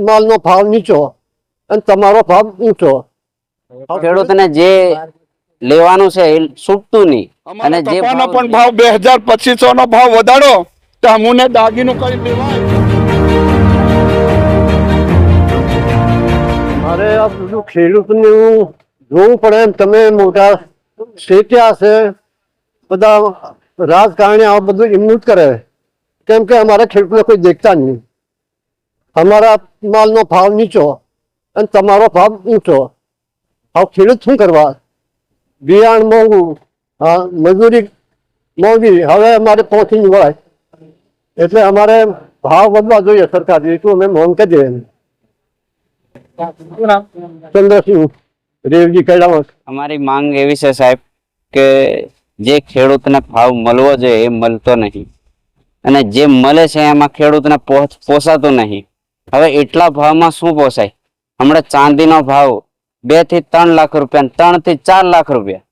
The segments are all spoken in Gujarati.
માલનો ભાવ નીચો અને તમારો ભાવ ઊંચો. ખેડૂતને જે લેવાનું છે એ છૂટતું નહીં. અને જે કપાનો પણ ભાવ 2200 નો ભાવ વધારો તો અમને દાગીનું કઈ લેવાય. મારે આ બધું ખેડૂતને જોવું પડે એમ. તમે મોટા શેઠિયા છે બધા રાજકારણી આ બધું એમનું જ કરે, કેમ કે અમારા ખેડૂતને કોઈ દેખતા નહીં. અમારા માલનો ભાવ નીચો અને તમારો ભાવ ઊંચો. હવે ખેડૂત શું કરવા? બિયાણ મોંઘું, હા, મજૂરી મોંઘી. હવે અમારે પહોંચી વળાય એટલે અમારે ભાવ વધવા જોઈએ સરકાર. એટલું અમે મોંઘ કરી દઈએ. ચંદ્રસિંહ રેવજી કડાવત. અમારી માંગ એવી છે સાહેબ કે જે ખેડૂતને ભાવ મળવો જોઈએ એ મળતો નહીં, અને જે મળે છે એમાં ખેડૂતને પોસાતું નહીં. હવે એટલા ભાવમાં શું પોસાય? હમણાં ચાંદીનો ભાવ 2 થી 3 લાખ રૂપિયા, 3 થી 4 લાખ રૂપિયા.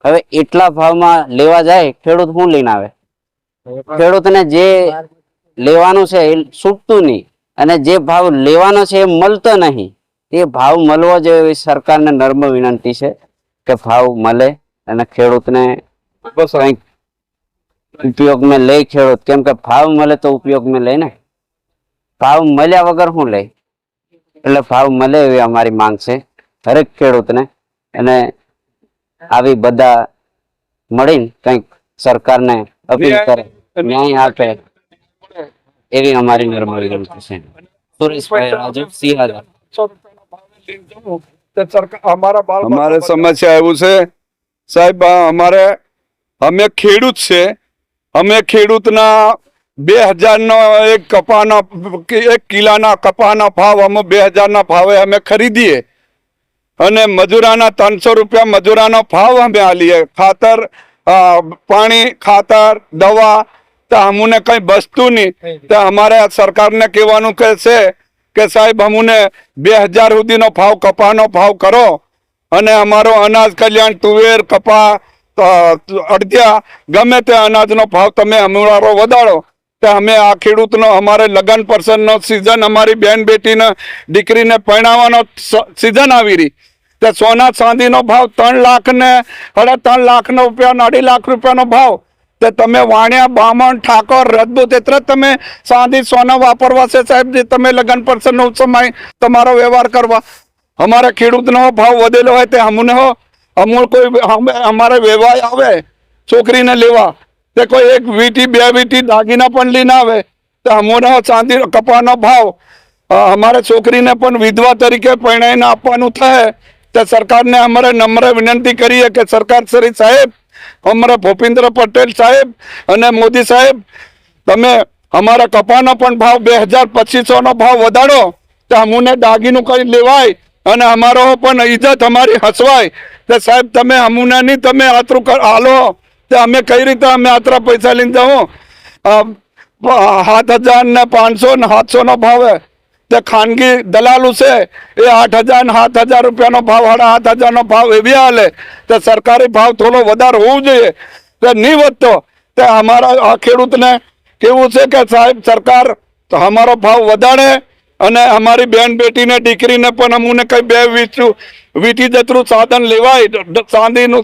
હવે એટલા ભાવમાં લેવા જાય ખેડૂત શું લઈને આવે? ખેડૂતને જે લેવાનું છે એ છૂટતું નહીં, અને જે ભાવ લેવાનો છે એ મળતો નહીં. એ ભાવ મળવો જોઈએ. સરકારને નર્મ વિનંતી છે કે ભાવ મળે અને ખેડૂતને કંઈક ઉપયોગ में લે ખેડૂત. કેમ કે ભાવ મળે તો ઉપયોગ में લે ને. ભાવ મળ્યા વગર શું લે? એટલે ભાવ મળે એવી અમારી માંગ છે હરેક ખેડૂતને. અને આવી બધા મળીને કંઈક સરકારને અપીલ કરે, ન્યાય આપે એવી અમારી નર્મ વિનંતી છે. સુરેશભાઈ રાજુ સિંહાજા. અમારે સમસ્યા એવું છે સાહેબ, અમે ખેડૂત છે. અમે ખેડૂતના 2000 નો એક કિલાના કપાના ભાવ અમે 2000 ના ભાવે અમે ખરીદીએ, અને મજૂરાના 300 રૂપિયા મજૂરાનો ભાવ અમે આલીએ. ખાતર, પાણી, ખાતર, દવા તો અમને કઈ બચતું નહીં. તો અમારે સરકારને કહેવાનું કે છે કે સાહેબ અમને 2000 સુધીનો ભાવ કપાનો ભાવ કરો, અને અમારો અનાજ કલ્યાણ, તુવેર, કપા, અડદિયા, ગમે તે અનાજનો ભાવ તમે અમારો વધારો. તો અમે આ ખેડૂતનો, અમારે લગ્ન પ્રસંગનો સિઝન, અમારી બેન બેટીને દીકરીને પરણાવવાનો સિઝન આવી રહી. તો સોના ચાંદીનો ભાવ 3 લાખ ને 3.5 લાખ રૂપિયા, 2.5 લાખ રૂપિયાનો ભાવ. તો તમે વાણિયા, બામણ, ઠાકોર, રજપૂત એટલે તમે ચાંદી સોના વાપરવા છે સાહેબ, જે તમે લગ્ન પ્રસંગનો સમય તમારો વ્યવહાર કરવા. અમારે ખેડૂતનો ભાવ વધેલો હોય તે અમને અમૂળ કોઈ અમારે વ્યવહાર આવે છોકરીને લેવા, તે કોઈ 1 વીટી 2 વીટી દાગીના પણ લઈને આવે. તો અમને ચાંદી કપાનો ભાવ અમારે છોકરીને પણ વિધવા તરીકે પરણાઈને આપવાનું થાય. તો સરકારને અમારે નમ્ર વિનંતી કરીએ કે સરકાર શ્રી સાહેબ, અમારા ભૂપેન્દ્ર પટેલ સાહેબ અને મોદી સાહેબ, તમે અમારા કપાનો પણ ભાવ 2200 નો ભાવ વધારો તો અમને દાગીનું કઈ લેવાય અને અમારો પણ ઇજ્જત અમારી હસવાય. તો સાહેબ તમે અમને નહીં, તમે આતરું હાલો તો અમે કઈ રીતે અમે આતરા પૈસા લઈને જાઉં? 7000 ને 500 ને 700 નો ભાવ હે. તે ખાનગી દલાલું છે એ 8000 ને 7000 રૂપિયાનો ભાવ, 7500 નો ભાવ એવી હાલે. તો સરકારી ભાવ થોડો વધારે હોવું જોઈએ. તો નહીં વધતો તો અમારા આ ખેડૂતને કેવું છે કે સાહેબ સરકાર અમારો ભાવ વધારે, અને અમારી બેન બેટીને દીકરીને પણ અમને કઈ 2 વીટી જતરું સાધન લેવાય,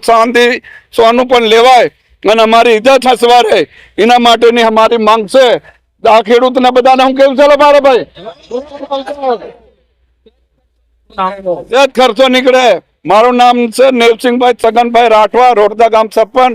ચાંદી સોનું પણ લેવાય, અને અમારી ઇજ્જત હસવારે. એના માટેની અમારી માંગ છે. આ ખેડૂતને બધાને હું કેવું? ચાલો મારા ભાઈ ખર્ચો નીકળે. મારું નામ છે નેવસિંહભાઈ છગનભાઈ રાઠવા, રોડદા ગામ સરપંચ.